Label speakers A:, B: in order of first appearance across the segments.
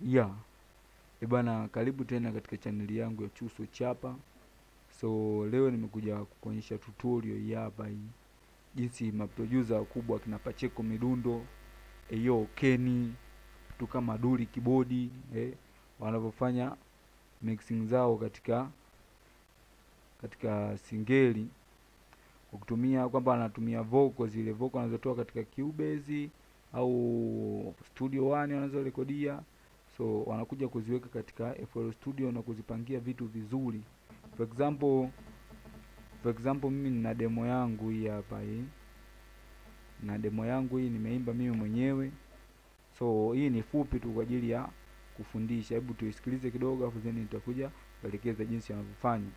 A: Yeah. Bana, karibu tena katika chaneli yangu ya Chuso Chapa. So leo nimekuja kukuonyesha tutorial hii hapa hii. Jinsi maproducer wakubwa kina Pacheco Midundo, Eyo Kenny, tu kama Duli Kibodi, wanavyofanya mixing zao katika singeli kwa kutumia kwamba anatumia vocal, zile vocal anazotoa katika Cubase au Studio One wanazorekodia. So wanakuja kuziweka katika FL Studio na kuzipangia vitu vizuri. For example mimi nina demo yangu hii hapa hii. Na demo yangu hii nimeimba mimi mwenyewe. So hii ni fupi tu kwa ajili ya kufundisha. Hebu tuisikilize kidogo afu then nitakuja kuelekeza jinsi wanavyofanya.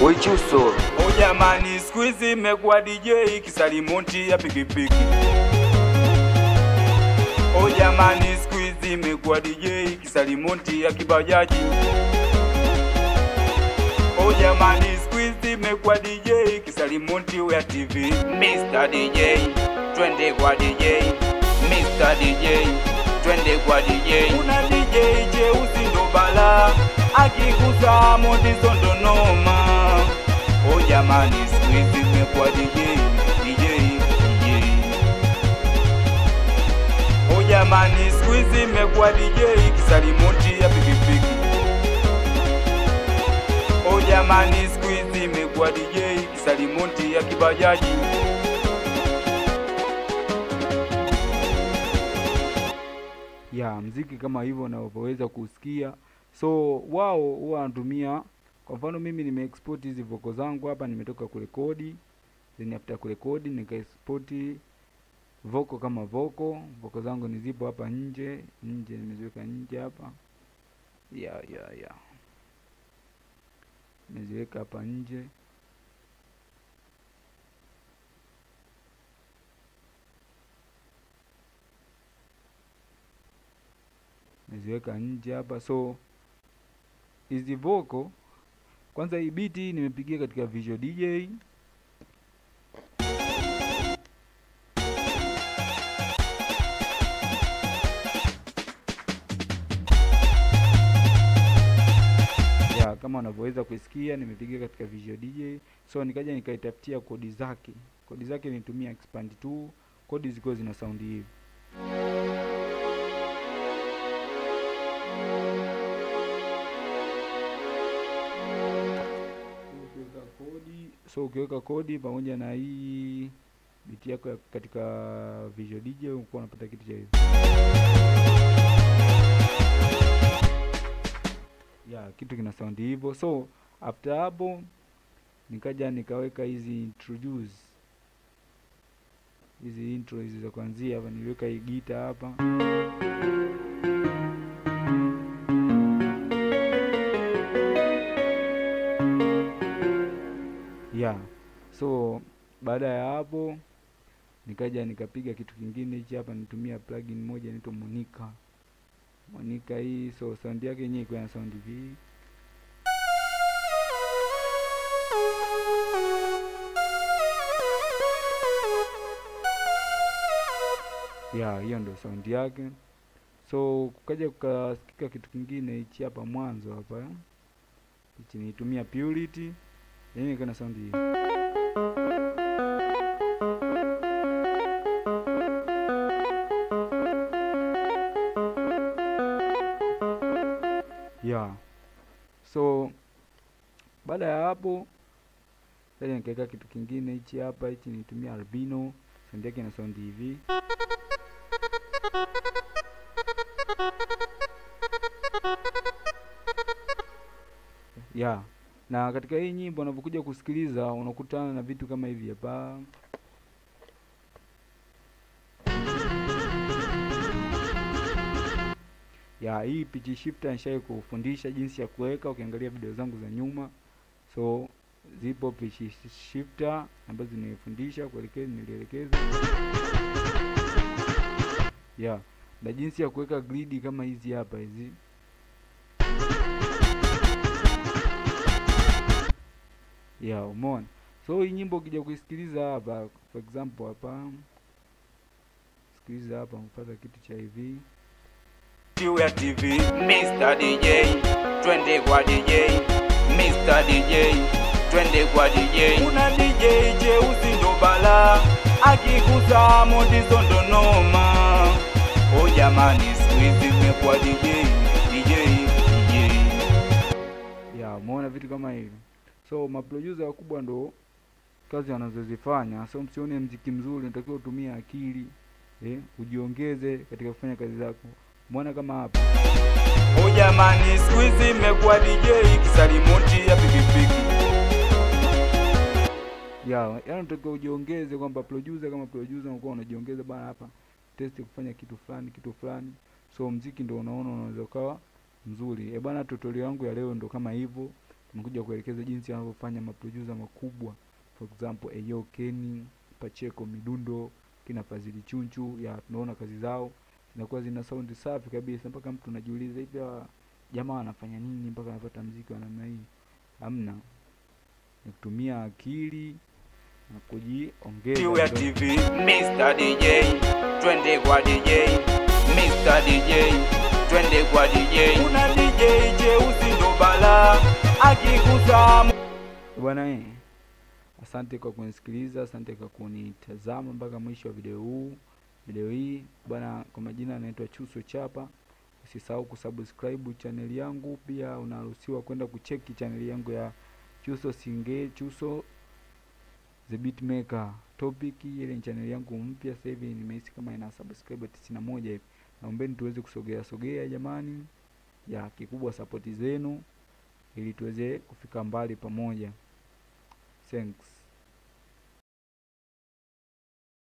B: Oi Chuso.
C: Oh jamani, squeeze imekuwa DJ kisalimonti ya pikipiki. Oh jamani, squeeze imekuwa DJ kisalimonti ya kibajaji. Oh jamani, squeeze imekuwa DJ kisalimonti ya TV. Mr. DJ, twende kwa DJ. Mr. DJ, twende kwa DJ. Una DJ jeusi ndo bala, akikuza modi sondo noma. Oh jamani, squeeze imekuwa DJ. Oh jamani, squeeze imekuwa DJ kisalimonti ya pikipiki. Oh jamani, squeeze imekuwa DJ kisalimonti ya kibajaji.
A: Ya mziki kama hivyo unavyoweza kusikia. So wao huwa wanatumia, kwa mfano mimi nimeexport hizi vocal zangu hapa, nimetoka kurekodi, then after kurekodi nikaexport vocal kama vocal zangu nizipo hapa nje nimeziweka nje hapa. Nimeziweka hapa nje. Nimeziweka nje hapa. So hizi vocal, kwanza hii beat nimepigia katika Visual DJ. Ya kama unavyoweza kusikia nimepigia katika Visual DJ. So nikaja nikaitafutia kodi zake. Kodi zake nitumia expand 2. Kodi ziko zina sound hivi. So ukiweka kodi pamoja na hii beat yako katika Visual DJ unakuwa unapata kitu cha hivi. Ya kitu kina sound hivyo. So after hapo nikaja nikaweka hizi introduce, hizi intro hizi za kuanzia hapa. Niliweka hii gita hapa. So baada ya hapo nikaja nikapiga kitu kingine hichi hapa. Nitumia plugin moja inaitwa Monica hii. So sound yake yenyewe iko na sound hivi. Hiyo ndio sound yake. So kukaja kukasikika kitu kingine hichi hapa mwanzo hapa. Hichi nitumia Purity. Yenyewe iko na sound hii. So baada ya hapo sasa nikaweka kitu kingine hichi hapa. Hichi nitumia Albino. Sound yake na sound hivi. Na katika hii nyimbo unapokuja kusikiliza unakutana na vitu kama hivi hapa. Hii pitch shifter nishawahi kufundisha jinsi ya kuweka, ukiangalia video zangu za nyuma. So zipo pitch shifter ambazo nimefundisha nilielekeza na jinsi ya kuweka grid kama hizi hapa hizi. Umeona? So hii nyimbo ukija kuisikiliza hapa, for example hapa, sikiliza hapa, mpata kitu cha hivi
C: ya TV. Mr. DJ, twende kwa DJ. Mr. DJ, twende kwa DJ. Una DJ jeusi ndo bala, akikuza modizo ndo noma. Oh jamani, squeeze imekuwa DJ.
A: Umeona vitu kama hivi. So maproducer wakubwa ndo kazi wanazozifanya. So msione mziki mzuri unatakiwa utumie akili, ujiongeze katika kufanya kazi zako. Umeona kama hapa.
C: Oh jamani, squeeze imekuwa DJ kisalimonti ya pikipiki.
A: Yaani unatakiwa ujiongeze kwamba producer kama producer unakuwa unajiongeza bana hapa test kufanya kitu fulani. So mziki ndo unaona unaweza kawa mzuri. Bana tutorial yangu ya leo ndo kama hivyo. Nimekuja kuelekeza jinsi wanavyofanya maproducer makubwa. For example, Eyo Kenny, Pacheco Midundo, kina Fazili Chunchu. Tunaona kazi zao zinakuwa zina sound safi kabisa mpaka mtu anajiuliza hivi jamaa wanafanya nini mpaka wanapata muziki wa namna hii. Hamna. Ni kutumia akili na kujiongeza.
C: Ya TV. Mr. DJ, twende kwa DJ. Mr. DJ, twende kwa DJ. Una DJ jeusi ndo bala, akikuza
A: bwana. Asante kwa kunisikiliza, asante kwa kunitazama mpaka mwisho wa video hii bwana. Kwa majina naitwa Chuso Chapa. Usisahau kusubscribe channel yangu, pia unaruhusiwa kwenda kucheki channel yangu ya Chuso the Beatmaker Topic. Ile channel yangu mpya sasa hivi nimehisi kama ina subscriber 91 hivi. Naombeni tuweze kusogea jamani. Kikubwa support zenu ili tuweze kufika mbali pamoja. Thanks.